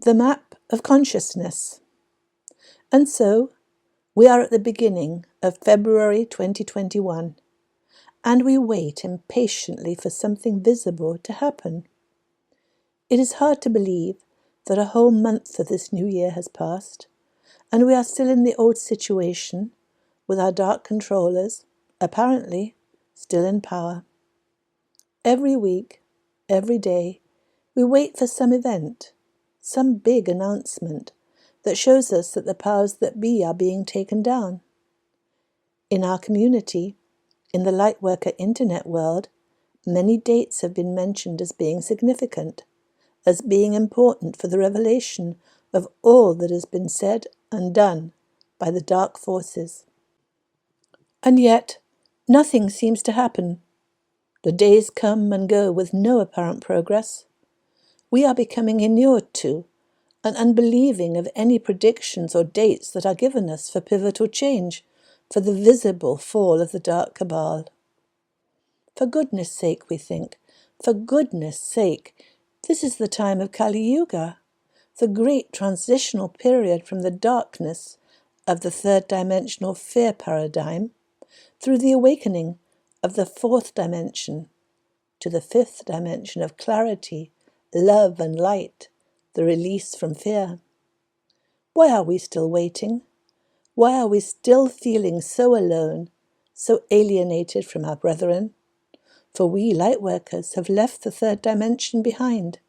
The map of consciousness. And so, we are at the beginning of February 2021, and we wait impatiently for something visible to happen. It is hard to believe that a whole month of this new year has passed, and we are still in the old situation, with our dark controllers, apparently, still in power. Every week, every day, we wait for some event, some big announcement that shows us that the powers that be are being taken down. In our community, in the Lightworker internet world, many dates have been mentioned as being significant, as being important for the revelation of all that has been said and done by the dark forces. And yet, nothing seems to happen. The days come and go with no apparent progress. We are becoming inured to and unbelieving of any predictions or dates that are given us for pivotal change, for the visible fall of the dark cabal. For goodness sake, we think, for goodness sake, this is the time of Kali Yuga, the great transitional period from the darkness of the third dimensional fear paradigm through the awakening of the fourth dimension to the fifth dimension of clarity, love and light, the release from fear. Why are we still waiting? Why are we still feeling so alone, so alienated from our brethren? For we, Lightworkers, have left the third dimension behind.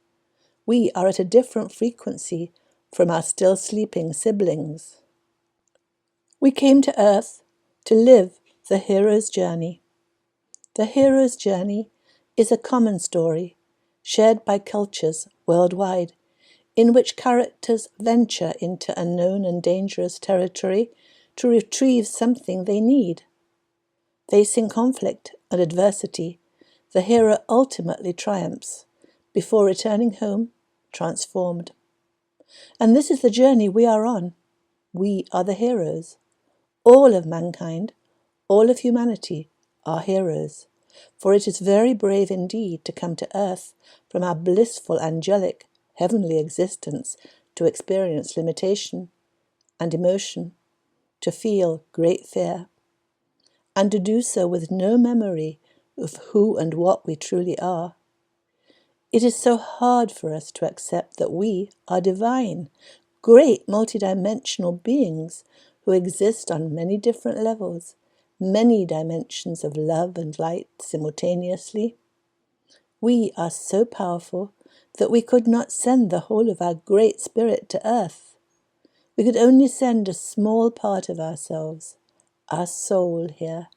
We are at a different frequency from our still sleeping siblings. We came to Earth to live the hero's journey. The hero's journey is a common story shared by cultures worldwide, in which characters venture into unknown and dangerous territory to retrieve something they need. Facing conflict and adversity, the hero ultimately triumphs, before returning home transformed. And this is the journey we are on. We are the heroes. All of mankind, all of humanity are heroes, for it is very brave indeed to come to earth from our blissful, angelic, heavenly existence to experience limitation and emotion, to feel great fear, and to do so with no memory of who and what we truly are. It is so hard for us to accept that we are divine, great multidimensional beings who exist on many different levels, many dimensions of love and light simultaneously. We are so powerful that we could not send the whole of our great spirit to earth. We could only send a small part of ourselves, our soul here.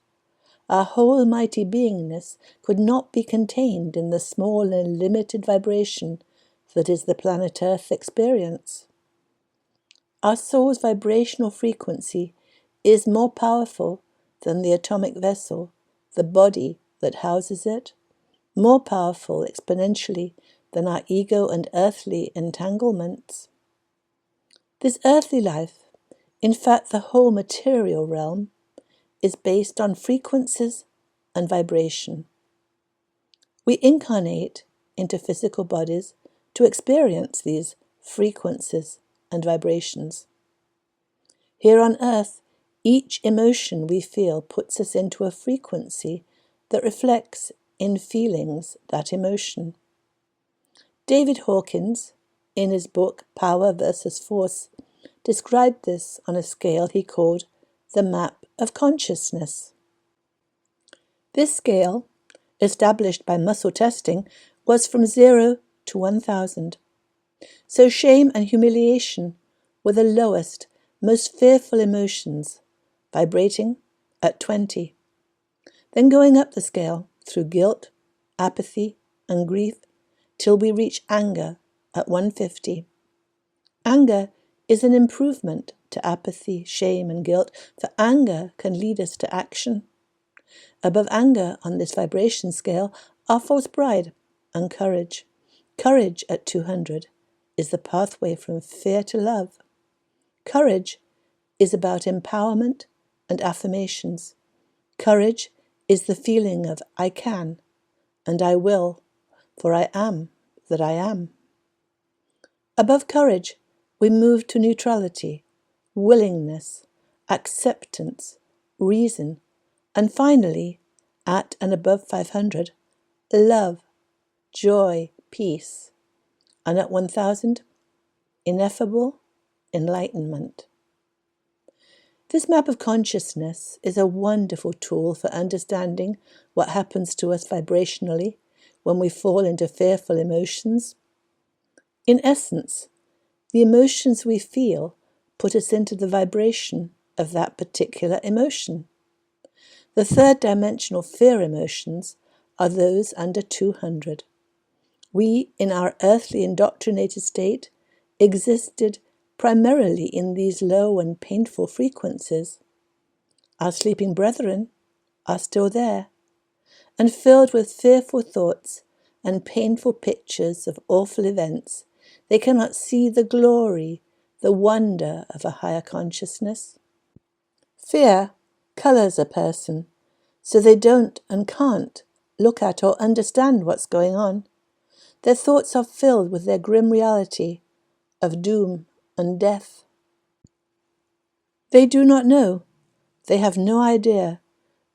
Our whole mighty beingness could not be contained in the small and limited vibration that is the planet Earth experience. Our soul's vibrational frequency is more powerful than the atomic vessel, the body that houses it, more powerful exponentially than our ego and earthly entanglements. This earthly life, in fact the whole material realm, is based on frequencies and vibration. We incarnate into physical bodies to experience these frequencies and vibrations. Here on earth, each emotion we feel puts us into a frequency that reflects in feelings that emotion. David Hawkins, in his book Power versus Force, described this on a scale he called the map of consciousness. This scale, established by muscle testing, was from 0 to 1,000. So shame and humiliation were the lowest, most fearful emotions, vibrating at 20. Then going up the scale through guilt, apathy, and grief, till we reach anger at 150. Anger is an improvement to apathy, shame, and guilt, for anger can lead us to action. Above anger on this vibration scale are false pride and courage. Courage at 200 is the pathway from fear to love. Courage is about empowerment and affirmations. Courage is the feeling of I can and I will, for I am that I am. Above courage, we move to neutrality, willingness, acceptance, reason, and finally, at and above 500, love, joy, peace, and at 1000, ineffable enlightenment. This map of consciousness is a wonderful tool for understanding what happens to us vibrationally when we fall into fearful emotions. In essence, the emotions we feel put us into the vibration of that particular emotion. The third dimensional fear emotions are those under 200. We, in our earthly indoctrinated state, existed primarily in these low and painful frequencies. Our sleeping brethren are still there, and filled with fearful thoughts and painful pictures of awful events, they cannot see the glory, the wonder of a higher consciousness. Fear colors a person, so they don't and can't look at or understand what's going on. Their thoughts are filled with their grim reality of doom and death. They do not know, they have no idea,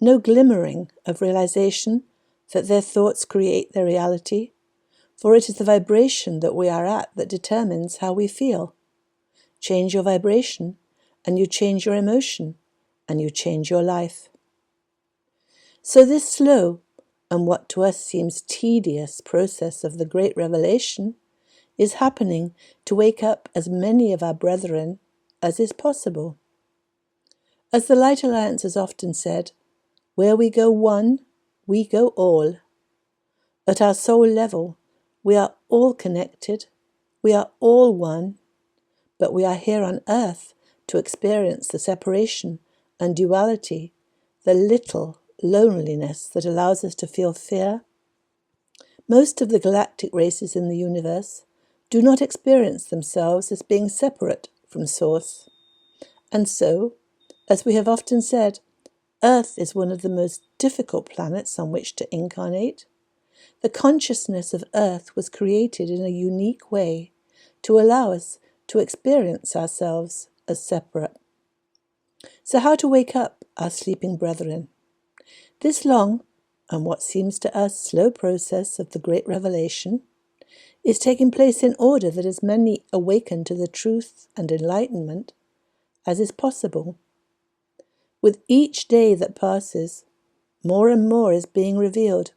no glimmering of realization that their thoughts create their reality, for it is the vibration that we are at that determines how we feel. Change your vibration, and you change your emotion, and you change your life. So this slow, and what to us seems tedious process of the great revelation is happening to wake up as many of our brethren as is possible. As the Light Alliance has often said, where we go one, we go all. At our soul level, we are all connected, we are all one, but we are here on earth to experience the separation and duality, the little loneliness that allows us to feel fear. Most of the galactic races in the universe do not experience themselves as being separate from Source. And so, as we have often said, Earth is one of the most difficult planets on which to incarnate. The consciousness of Earth was created in a unique way to allow us to experience ourselves as separate. So how to wake up our sleeping brethren? This long, and what seems to us slow process of the great revelation is taking place in order that as many awaken to the truth and enlightenment as is possible. With each day that passes, more and more is being revealed.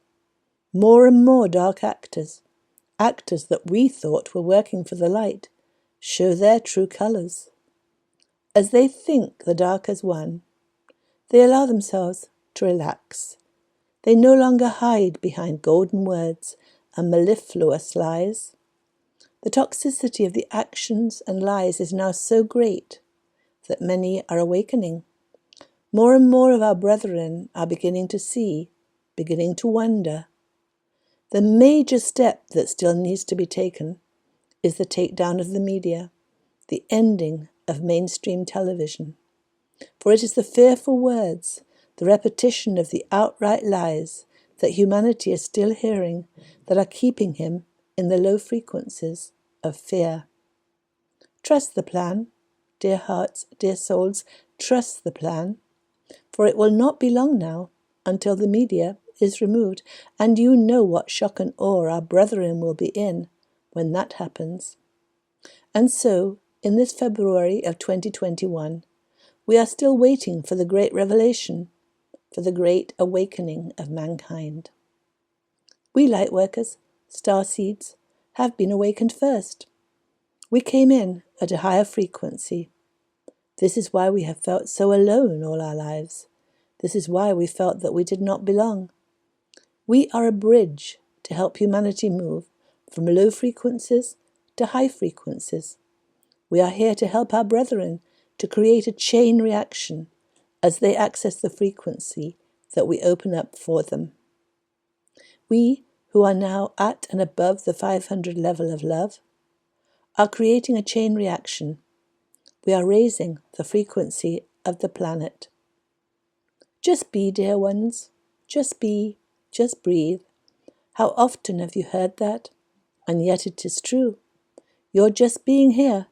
More and more dark actors that we thought were working for the light, show their true colours. As they think the dark has won, they allow themselves to relax. They no longer hide behind golden words and mellifluous lies. The toxicity of the actions and lies is now so great that many are awakening. More and more of our brethren are beginning to see, beginning to wonder. The major step that still needs to be taken is the takedown of the media, the ending of mainstream television. For it is the fearful words, the repetition of the outright lies that humanity is still hearing that are keeping him in the low frequencies of fear. Trust the plan, dear hearts, dear souls, trust the plan, for it will not be long now until the media is removed, and you know what shock and awe our brethren will be in when that happens. And so, in this February of 2021, we are still waiting for the great revelation, for the great awakening of mankind. We Lightworkers, starseeds, have been awakened first. We came in at a higher frequency. This is why we have felt so alone all our lives. This is why we felt that we did not belong. We are a bridge to help humanity move from low frequencies to high frequencies. We are here to help our brethren to create a chain reaction as they access the frequency that we open up for them. We, who are now at and above the 500 level of love, are creating a chain reaction. We are raising the frequency of the planet. Just be, dear ones. Just be. Just breathe. How often have you heard that? And yet it is true. Your just being here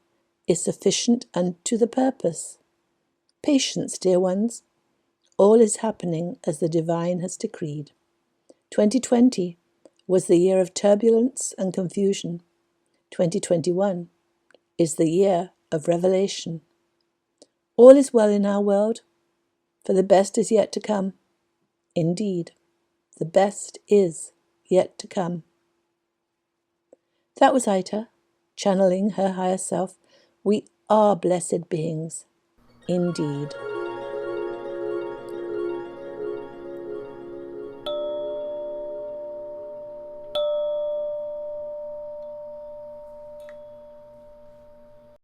is sufficient unto the purpose. Patience, dear ones. All is happening as the divine has decreed. 2020 was the year of turbulence and confusion. 2021 is the year of revelation. All is well in our world, for the best is yet to come. Indeed, the best is yet to come. That was Aita, channeling her higher self. We are blessed beings, indeed.